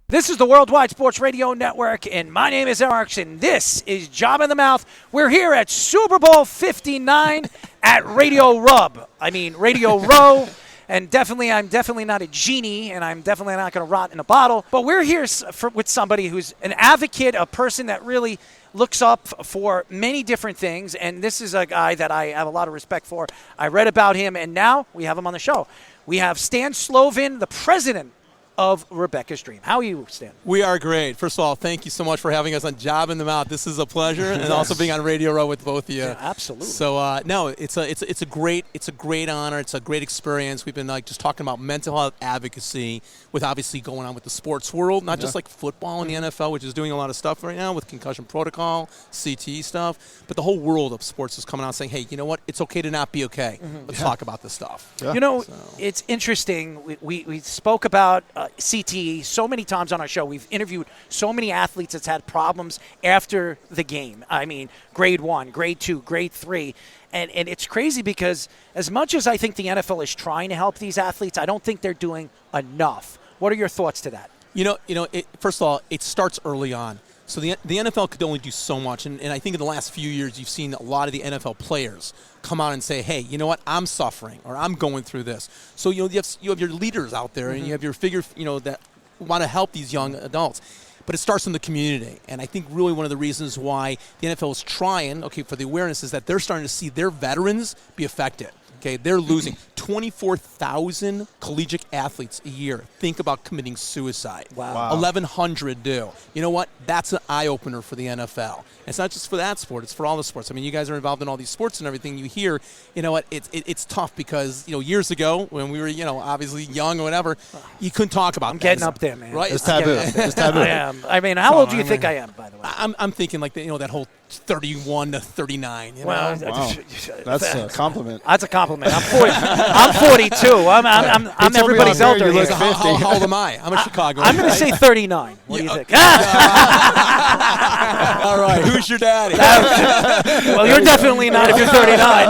This is the Worldwide Sports Radio Network, and my name is Eric, and this is Job in the Mouth. We're here at Super Bowl 59 at Radio Row. And I'm definitely not a genie, and I'm definitely not going to rot in a bottle. But we're here with somebody who's an advocate, a person that really looks up for many different things. And this is a guy that I have a lot of respect for. I read about him, and now we have him on the show. We have Stan Slovin, the president of Rebecca's Dream. How are you, Stan? We are great. First of all, thank you so much for having us on Job in the Mouth. This is a pleasure, and also being on Radio Row with both of you. Yeah, absolutely. So no, it's a great honor. It's a great experience. We've been just talking about mental health advocacy with obviously going on with the sports world, not just like football and the NFL, which is doing a lot of stuff right now with concussion protocol, CTE stuff, but the whole world of sports is coming out saying, hey, you know what? It's okay to not be okay. Let's talk about this stuff. Yeah. It's interesting. We spoke about CTE so many times on our show. We've interviewed so many athletes that's had problems after the game. I mean, grade 1, grade 2, grade 3. And it's crazy because as much as I think the NFL is trying to help these athletes, I don't think they're doing enough. What are your thoughts to that? First of all, it starts early on. So the NFL could only do so much, and I think in the last few years you've seen a lot of the NFL players come out and say, hey, you know what, I'm suffering or I'm going through this. So you have your leaders out there, and you have your figures that want to help these young adults. But it starts in the community, and I think really one of the reasons why the NFL is trying, for the awareness is that they're starting to see their veterans be affected. Okay, they're losing 24,000 collegiate athletes a year. Think about committing suicide. Wow. 1,100 do. You know what? That's an eye-opener for the NFL. And it's not just for that sport. It's for all the sports. I mean, you guys are involved in all these sports and everything. You hear, it's tough because, years ago when we were, obviously young or whatever, you couldn't talk about I'm getting up there, man. Right? It's taboo. It's taboo. I am. I mean, how old do you think I am, by the way? I'm thinking like, that whole 31 to 39. Well, wow. That's a compliment. That's a compliment. I'm 42. I'm everybody's elder. You look here. 50. How old am I? I'm a Chicago. I'm going to say 39. What do you think? All right. Who's your daddy? Well, you're definitely not if you're 39.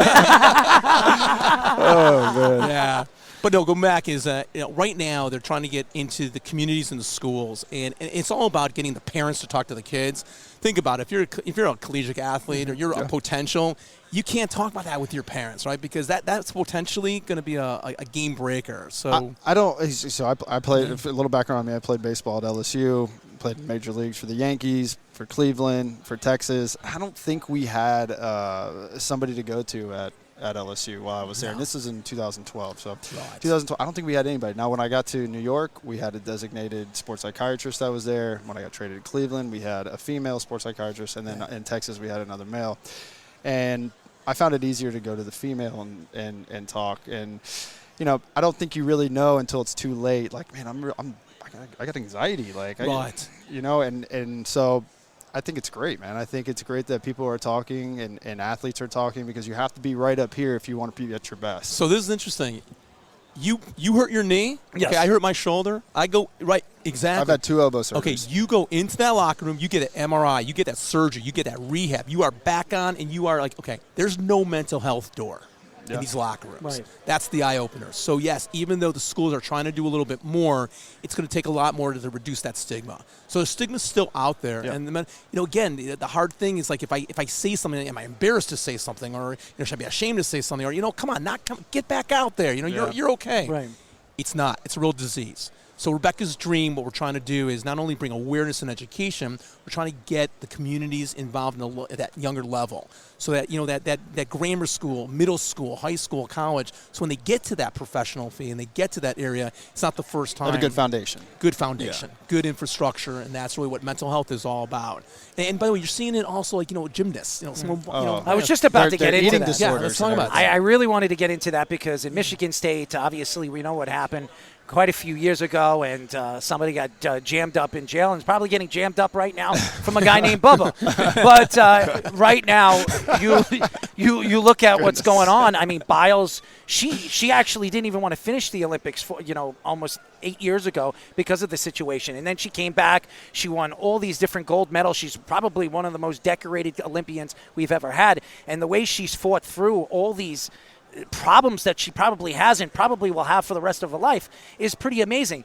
Oh, man. Yeah. But no, go back is right now they're trying to get into the communities and the schools, and it's all about getting the parents to talk to the kids. Think about it. If you're a collegiate athlete or you're a potential, you can't talk about that with your parents, right? Because that's potentially going to be a game breaker. So I don't. So I played a little background on me. I played baseball at LSU. Played in major leagues for the Yankees, for Cleveland, for Texas. I don't think we had somebody to go to at LSU while I was there. And this is in 2012. So 2012, I don't think we had anybody. Now, when I got to New York, we had a designated sports psychiatrist that was there. When I got traded to Cleveland, we had a female sports psychiatrist. And then in Texas, we had another male. And I found it easier to go to the female and talk. And, I don't think you really know until it's too late. Like, man, I got anxiety. Like, right. And so I think it's great, man. I think it's great that people are talking and athletes are talking because you have to be right up here if you want to be at your best. So this is interesting. You hurt your knee. Yes. Okay, I hurt my shoulder. I go right. Exactly. I've had 2 elbow surgeries. Okay, you go into that locker room. You get an MRI. You get that surgery. You get that rehab. You are back on, and you are like, okay, there's no mental health door in these locker rooms. Right. That's the eye-opener. So, yes, even though the schools are trying to do a little bit more, it's going to take a lot more to reduce that stigma. So the stigma's still out there. Yeah. And, again, the hard thing is, like, if I say something, am I embarrassed to say something? Or should I be ashamed to say something? Or, come on, get back out there. You're okay. Right. It's not. It's a real disease. So Rebecca's Dream, what we're trying to do is not only bring awareness and education, we're trying to get the communities involved at that younger level. So that, that grammar school, middle school, high school, college, so when they get to that professional fee and they get to that area, it's not the first time. Have a good foundation. Good foundation, good infrastructure, and that's really what mental health is all about. And by the way, you're seeing it also gymnasts. I was just about to get into that. Disorders. Yeah, let's talk about it. I really wanted to get into that because in Michigan State, obviously, we know what happened quite a few years ago, and somebody got jammed up in jail and is probably getting jammed up right now from a guy named Bubba. But right now, you look at what's going on. I mean, Biles, she actually didn't even want to finish the Olympics for almost 8 years ago because of the situation, and then she came back. She won all these different gold medals. She's probably one of the most decorated Olympians we've ever had, and the way she's fought through all these problems that she probably has and probably will have for the rest of her life is pretty amazing.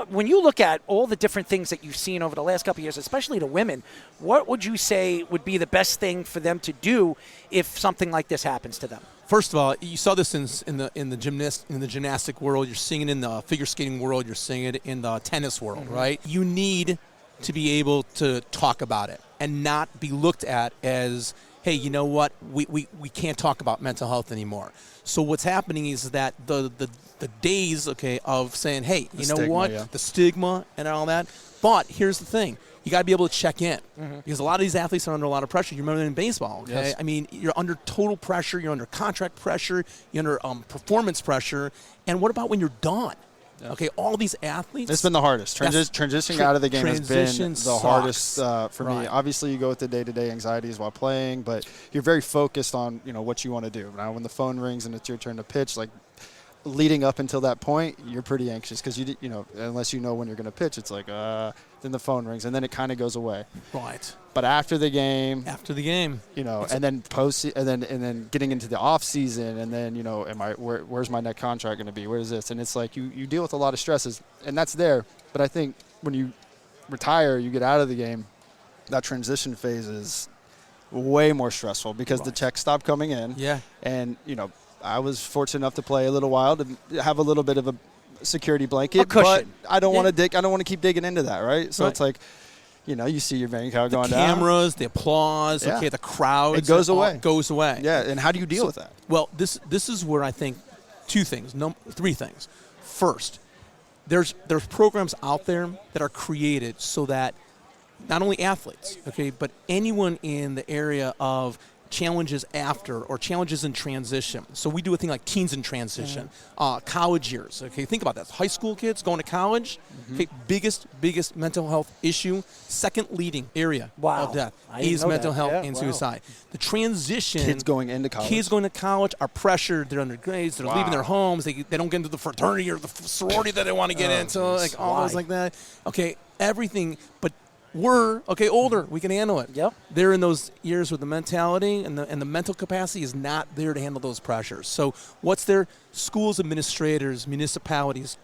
When you look at all the different things that you've seen over the last couple of years, especially to women, what would you say would be the best thing for them to do if something like this happens to them? First of all, you saw this in the gymnastic world. You're seeing it in the figure skating world. You're seeing it in the tennis world, right? You need to be able to talk about it and not be looked at as, hey, you know what? We can't talk about mental health anymore. So what's happening is that the days, of saying, hey, you know what? Yeah. The stigma and all that. But here's the thing. You got to be able to check in because a lot of these athletes are under a lot of pressure. You remember that in baseball, okay? Yes. I mean, you're under total pressure. You're under contract pressure. You're under performance pressure. And what about when you're done? Yeah. Okay, all these athletes. It's been the hardest. Transitioning out of the game has been the hardest for me. Obviously, you go with the day-to-day anxieties while playing, but you're very focused on what you want to do. Now, when the phone rings and it's your turn to pitch, like leading up until that point, you're pretty anxious because unless you know when you're going to pitch, it's like then the phone rings and then it kind of goes away. Right. But after the game, and then post, and then getting into the off season, and then where's my next contract going to be? Where's this? And it's like you deal with a lot of stresses, and that's there. But I think when you retire, you get out of the game, that transition phase is way more stressful because the checks stop coming in. Yeah. And I was fortunate enough to play a little while to have a little bit of a security blanket, but I don't want to I don't want to keep digging into that, right? So it's like, you see your bank account going down. The cameras, the applause, the crowd. It goes away. Yeah, and how do you deal with that? Well, this is where I think three things. First, there's programs out there that are created so that not only athletes, but anyone in the area of challenges after or challenges in transition. So we do a thing like teens in transition, college years. Think about that. High school kids going to college. Biggest mental health issue. Second leading area of death is mental health and suicide. The transition. Kids going into college. Are pressured. They're under grades. They're leaving their homes. They don't get into the fraternity or the sorority that they want to get into. All those like that. Everything, but we're older. We can handle it. Yep. They're in those years with the mentality and the mental capacity is not there to handle those pressures. So what's there? Schools, administrators, municipalities,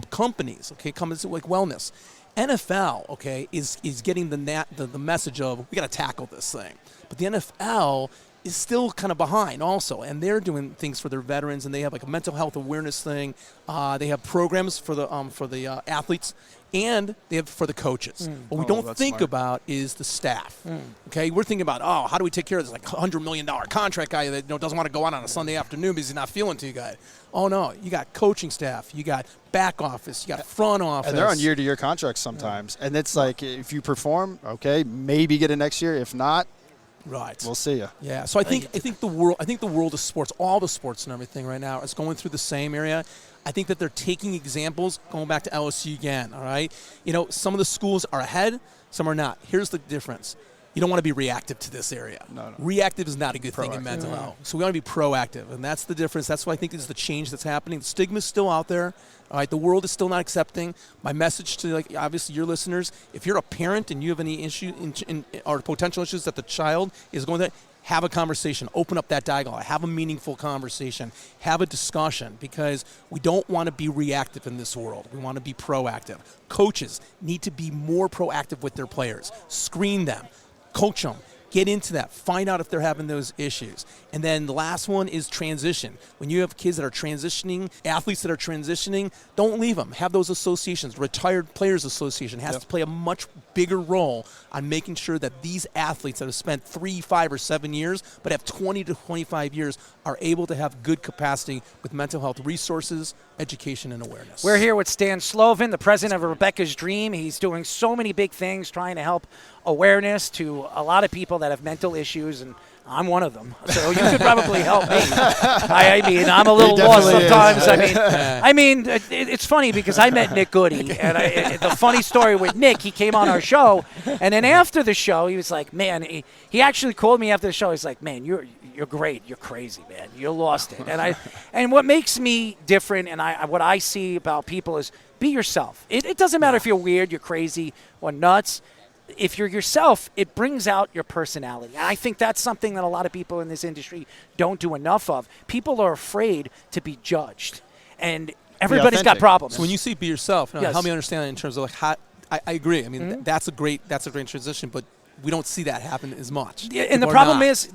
companies. Companies like wellness. NFL. Is getting the message of we got to tackle this thing. But the NFL is still kind of behind also, and they're doing things for their veterans, and they have like a mental health awareness thing. They have programs for the athletes, and they have for the coaches. What we don't think about is the staff. We're thinking about how do we take care of this like $100 million contract guy that doesn't want to go out on a Sunday afternoon because he's not feeling too good. Oh no, you got coaching staff, you got back office, you got front office, and they're on year-to-year contracts sometimes. And it's like if you perform, maybe get it next year. If not. Right. We'll see you. Yeah. So I think the world of sports, all the sports and everything right now is going through the same area. I think that they're taking examples, going back to LSU again, all right? Some of the schools are ahead, some are not. Here's the difference. You don't want to be reactive to this area. No. Reactive is not a good thing in mental health. So we want to be proactive, and that's the difference. That's what I think is the change that's happening. The stigma is still out there. All right, the world is still not accepting. My message to obviously your listeners: if you're a parent and you have any issue or potential issues that the child is going to, have a conversation, open up that dialogue, have a meaningful conversation, have a discussion, because we don't want to be reactive in this world. We want to be proactive. Coaches need to be more proactive with their players. Screen them, coach them, get into that, find out if they're having those issues. And then the last one is transition. When you have kids that are transitioning, athletes that are transitioning, don't leave them. Have those associations. Retired Players Association has to play a much bigger role on making sure that these athletes that have spent 3, 5, or 7 years, but have 20 to 25 years, are able to have good capacity with mental health resources, education, and awareness. We're here with Stan Slovin, the president of Rebecca's Dream. He's doing so many big things, trying to help awareness to a lot of people that have mental issues, and I'm one of them. So you could probably help me. I mean, I'm a little lost sometimes. It's funny because I met Nick Goody, and the funny story with Nick, he came on our show, and then after the show, he was like, man, he actually called me after the show. He's like, man, you're great. You're crazy, man. You lost it. And what makes me different, and what I see about people is be yourself. It doesn't matter if you're weird, you're crazy, or nuts. if you're yourself, it brings out your personality. And I think that's something that a lot of people in this industry don't do enough of. People are afraid to be judged. And everybody's got problems. So when you say be yourself, Yes. help me understand that in terms of like how I agree. I mean, that's a great transition, but we don't see that happen as much. Yeah, and the problem is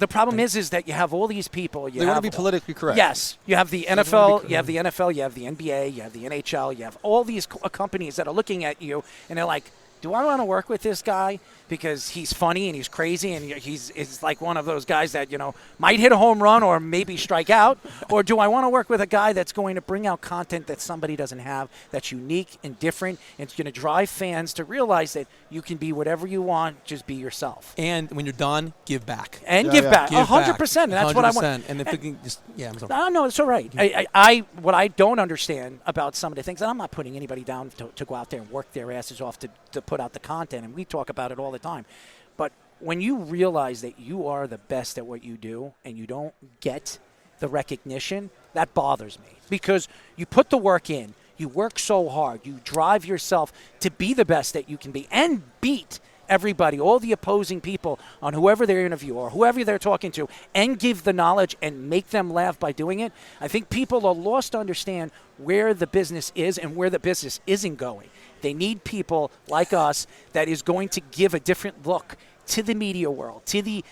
that you have all these people. They want to be politically correct. Yes, you have the NFL, you have the NFL, you have the NBA, you have the NHL, you have all these companies that are looking at you, and they're like, do I want to work with this guy because he's funny and he's crazy and he's like one of those guys that, might hit a home run or maybe strike out? Or do I want to work with a guy that's going to bring out content that somebody doesn't have, that's unique and different, and it's going to drive fans to realize that you can be whatever you want, just be yourself. And when you're done, give back. And give back. 100%. And that's what I want. And if we can just, I'm sorry. No, it's all right. What I don't understand about some of the things, and I'm not putting anybody down to go out there and work their asses off to put out the content, and we talk about it all the time. But when you realize that you are the best at what you do and you don't get the recognition, that bothers me. Because you put the work in, you work so hard, you drive yourself to be the best that you can be and beat everybody, all the opposing people on whoever they interview or whoever they're talking to, and give the knowledge and make them laugh by doing it. I think people are lost to understand where the business is and where the business isn't going. They need people like us that is going to give a different look to the media world, to the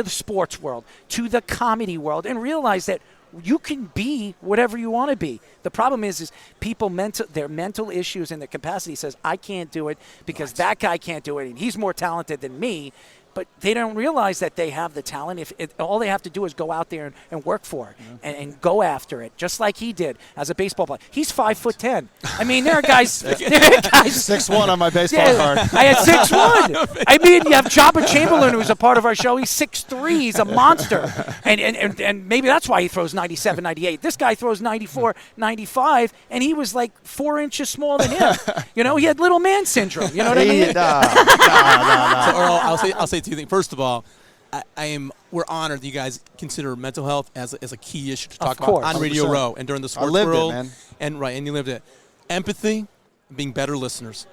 sports world, to the comedy world, and realize that you can be whatever you want to be. The problem is people their mental issues and their capacity says, I can't do it because that guy can't do it and he's more talented than me. But they don't realize that they have the talent. If all they have to do is go out there and work for it and go after it, just like he did as a baseball player. He's 5'10". I mean, there are guys. 6'1" on my baseball card. I had 6'1". I mean, you have Joba Chamberlain, who's a part of our show. He's 6'3". He's a monster, and maybe that's why he throws 97, 98. This guy throws 94, 95, and he was like 4 inches smaller than him. He had little man syndrome. You know what I mean? No. So, Earl, I'll say two things. First of all, we're honored that you guys consider mental health as a key issue to talk about on Radio 100%. Row and during the sports world. And you lived it. Empathy, being better listeners.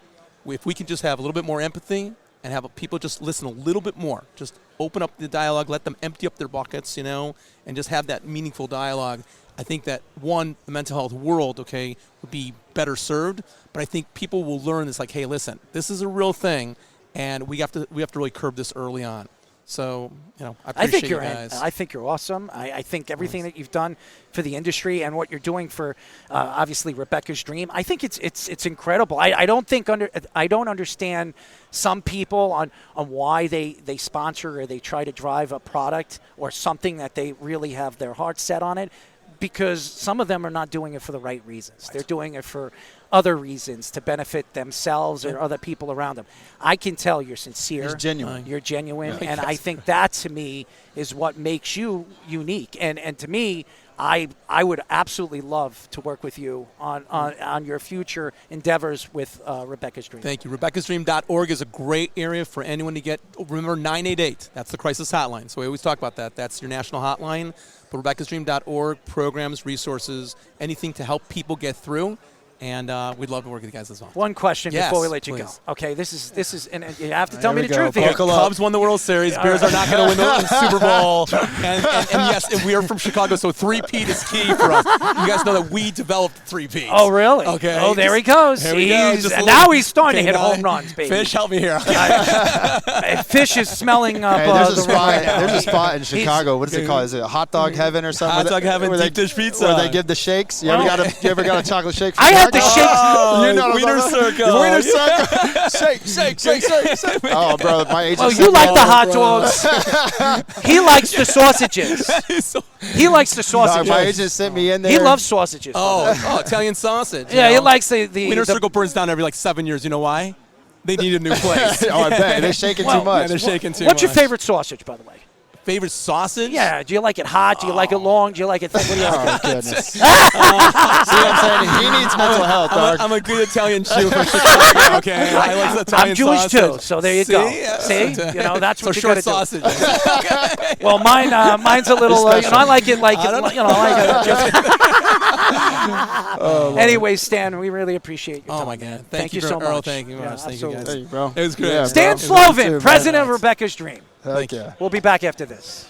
If we can just have a little bit more empathy and have people just listen a little bit more, just open up the dialogue, let them empty up their buckets, and just have that meaningful dialogue. I think that, one, the mental health world, would be better served. But I think people will learn this, like, hey, listen, this is a real thing. And we have to really curb this early on. So, I appreciate you guys. I think you're awesome. I think everything that you've done for the industry and what you're doing for, obviously, Rebecca's Dream, I think it's incredible. I don't understand some people on why they sponsor or they try to drive a product or something that they really have their heart set on it, because some of them are not doing it for the right reasons. They're doing it for other reasons to benefit themselves or other people around them. I can tell you're sincere. He's genuine. You're genuine, and I think that, to me, is what makes you unique. And to me, I would absolutely love to work with you on your future endeavors with Rebecca's Dream. Thank you. Rebecca'sDream.org is a great area for anyone to get. Remember, 988. That's the crisis hotline. So we always talk about that. That's your national hotline. But Rebecca'sDream.org, programs, resources, anything to help people get through. And we'd love to work with you guys as well. One question before we let you go. Okay, this is, and you have to tell me the truth here. Cubs won the World Series. Bears are not going to win the Super Bowl. And yes, and we are from Chicago, so three-peat is key for us. You guys know that we developed three-peats. Oh, really? Okay. Oh, there he goes. Here we go. Now he's starting to hit home runs, baby. Fish, help me here. Fish is smelling up. There's a spot in Chicago. What is it called? Is it Hot Dog Heaven or something? Hot Dog Heaven, deep dish pizza. Where they give the shakes. You ever got a chocolate shake? I had the shakes. Wiener Circle. Wiener Circle. Shake. Oh, bro, my agent. Oh, you like the hot dogs. He likes the sausages. He likes the sausages. My agent sent me in there. He loves sausages. Oh, Italian sausage. Yeah, he likes the Wiener Circle burns down every 7 years. You know why? They need a new place. I bet. They're shaking too much. Yeah, they're shaking too much. What's your favorite sausage, by the way? Favorite sausage? Yeah. Do you like it hot? Do you like it long? Do you like it thick? What do you like? Oh, goodness. See what I'm saying? He needs mental health, dog. I'm a good Italian Jew from Chicago. Okay, I like the Italian I'm Jewish sausage. too, so there you go. See, that's what you short got to sausage. do. Well, mine's a little. I like it like I like it. Anyway, Stan, we really appreciate you. Oh my God! Thank you so Earl, much. Thank you much. Thank you guys. Hey, bro. It was great. Yeah, Stan bro. Slovin, Too, president man. of Rebecca's Dream. Heck yeah. We'll be back after this.